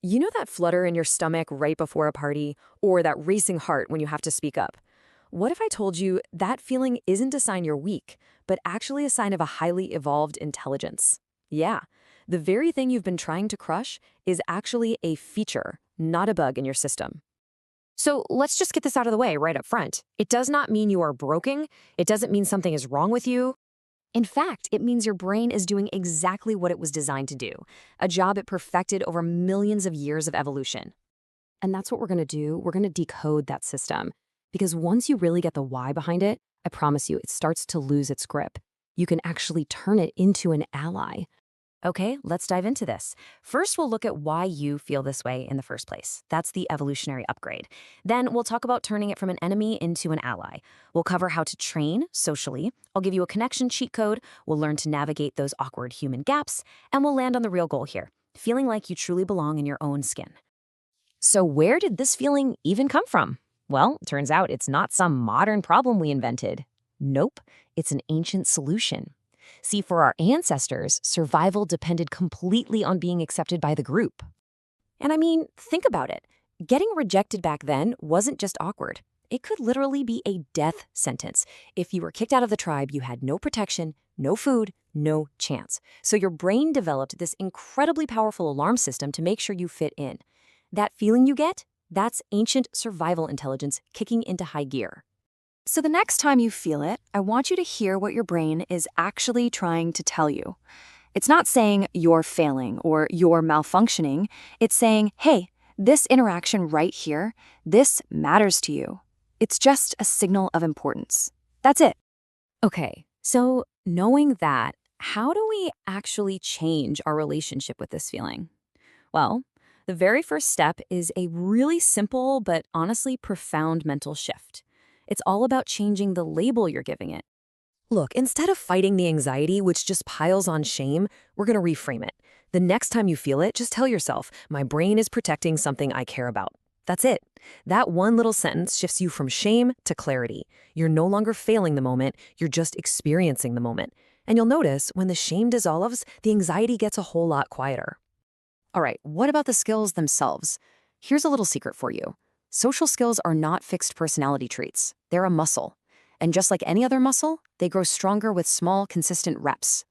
You know that flutter in your stomach right before a party, or that racing heart when you have to speak up? What if I told you that feeling isn't a sign you're weak, but actually a sign of a highly evolved intelligence? Yeah, the very thing you've been trying to crush is actually a feature, not a bug in your system. So let's just get this out of the way right up front. It does not mean you are broken. It doesn't mean something is wrong with you. In fact, it means your brain is doing exactly what it was designed to do, a job it perfected over millions of years of evolution. And that's what we're going to do. We're going to decode that system. Because once you really get the why behind it, I promise you, it starts to lose its grip. You can actually turn it into an ally. Okay, let's dive into this. First, we'll look at why you feel this way in the first place. That's the evolutionary upgrade. Then we'll talk about turning it from an enemy into an ally. We'll cover how to train socially. I'll give you a connection cheat code. We'll learn to navigate those awkward human gaps. And we'll land on the real goal here, feeling like you truly belong in your own skin. So where did this feeling even come from? Well, it turns out it's not some modern problem we invented. Nope, it's an ancient solution. See, for our ancestors, survival depended completely on being accepted by the group. And I mean, think about it. Getting rejected back then wasn't just awkward. It could literally be a death sentence. If you were kicked out of the tribe, you had no protection, no food, no chance. So your brain developed this incredibly powerful alarm system to make sure you fit in. That feeling you get, that's ancient survival intelligence kicking into high gear. So the next time you feel it, I want you to hear what your brain is actually trying to tell you. It's not saying you're failing or you're malfunctioning. It's saying, hey, this interaction right here, this matters to you. It's just a signal of importance. That's it. Okay, so knowing that, how do we actually change our relationship with this feeling? Well, the very first step is a really simple but honestly profound mental shift. It's all about changing the label you're giving it. Look, instead of fighting the anxiety, which just piles on shame, we're going to reframe it. The next time you feel it, just tell yourself, my brain is protecting something I care about. That's it. That one little sentence shifts you from shame to clarity. You're no longer failing the moment, you're just experiencing the moment. And you'll notice when the shame dissolves, the anxiety gets a whole lot quieter. All right, what about the skills themselves? Here's a little secret for you. Social skills are not fixed personality traits. They're a muscle. And just like any other muscle, they grow stronger with small, consistent reps.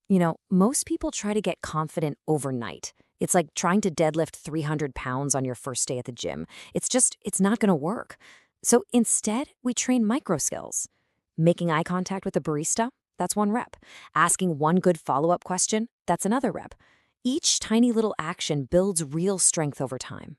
You know, most people try to get confident overnight. It's like trying to deadlift 300 pounds on your first day at the gym. It's not going to work. So instead, we train micro skills. Making eye contact with a barista, that's one rep. Asking one good follow-up question, that's another rep. Each tiny little action builds real strength over time.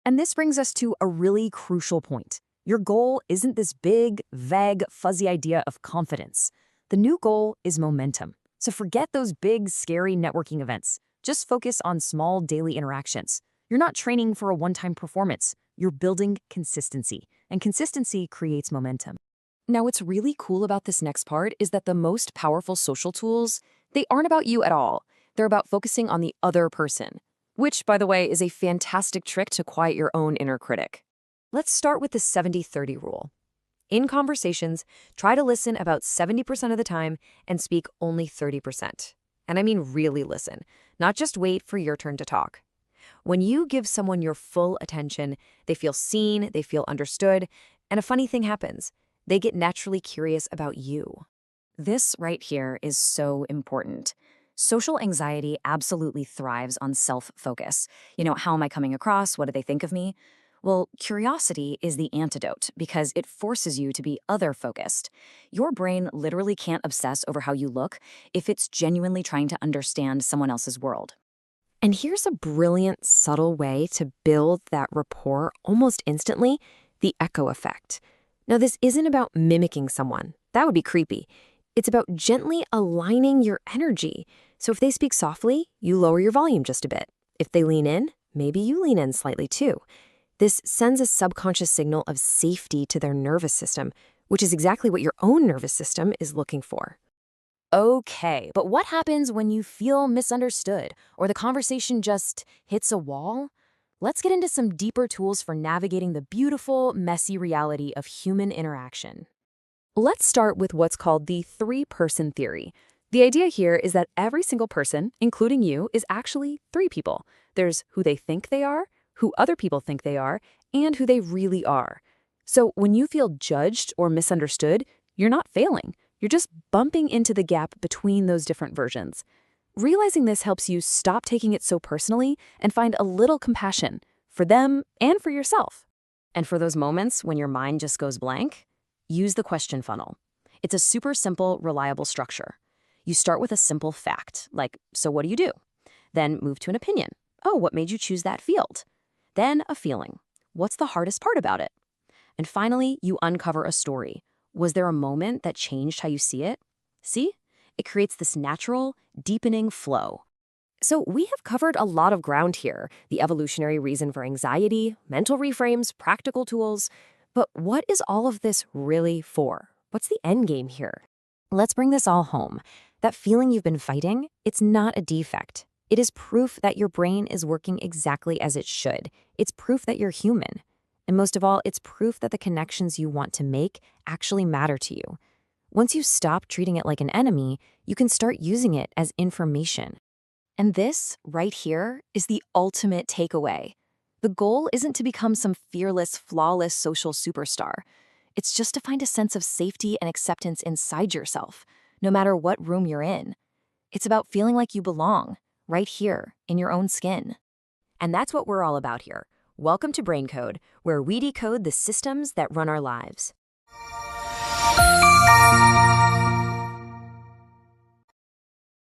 And this brings us to a really crucial point. Your goal isn't this big, vague, fuzzy idea of confidence. The new goal is momentum. So forget those big, scary networking events. Just focus on small daily interactions. You're not training for a one-time performance. You're building consistency, and consistency creates momentum. Now, what's really cool about this next part is that the most powerful social tools, they aren't about you at all. They're about focusing on the other person, which, by the way, is a fantastic trick to quiet your own inner critic. Let's start with the 70-30 rule. In conversations, try to listen about 70% of the time and speak only 30%. And I mean really listen, not just wait for your turn to talk. When you give someone your full attention, they feel seen, they feel understood, and a funny thing happens. They get naturally curious about you. This right here is so important. Social anxiety absolutely thrives on self-focus. You know, how am I coming across? What do they think of me? Well, curiosity is the antidote because it forces you to be other-focused. Your brain literally can't obsess over how you look if it's genuinely trying to understand someone else's world. And here's a brilliant, subtle way to build that rapport almost instantly, the echo effect. Now, this isn't about mimicking someone. That would be creepy. It's about gently aligning your energy. So if they speak softly, you lower your volume just a bit. If they lean in, maybe you lean in slightly too. This sends a subconscious signal of safety to their nervous system, which is exactly what your own nervous system is looking for. Okay, but what happens when you feel misunderstood or the conversation just hits a wall? Let's get into some deeper tools for navigating the beautiful, messy reality of human interaction. Let's start with what's called the three-person theory. The idea here is that every single person, including you, is actually three people. There's who they think they are, who other people think they are, and who they really are. So when you feel judged or misunderstood, you're not failing. You're just bumping into the gap between those different versions. Realizing this helps you stop taking it so personally and find a little compassion for them and for yourself. And for those moments when your mind just goes blank, use the question funnel. It's a super simple, reliable structure. You start with a simple fact, like, so what do you do? Then move to an opinion. Oh, what made you choose that field? Then a feeling. What's the hardest part about it? And finally, you uncover a story. Was there a moment that changed how you see it? See? It creates this natural, deepening flow. So we have covered a lot of ground here, the evolutionary reason for anxiety, mental reframes, practical tools. But what is all of this really for? What's the end game here? Let's bring this all home. That feeling you've been fighting, it's not a defect. It is proof that your brain is working exactly as it should. It's proof that you're human. And most of all, it's proof that the connections you want to make actually matter to you. Once you stop treating it like an enemy, you can start using it as information. And this, right here, is the ultimate takeaway. The goal isn't to become some fearless, flawless social superstar. It's just to find a sense of safety and acceptance inside yourself, no matter what room you're in. It's about feeling like you belong, right here, in your own skin. And that's what we're all about here. Welcome to Brain Code, where we decode the systems that run our lives.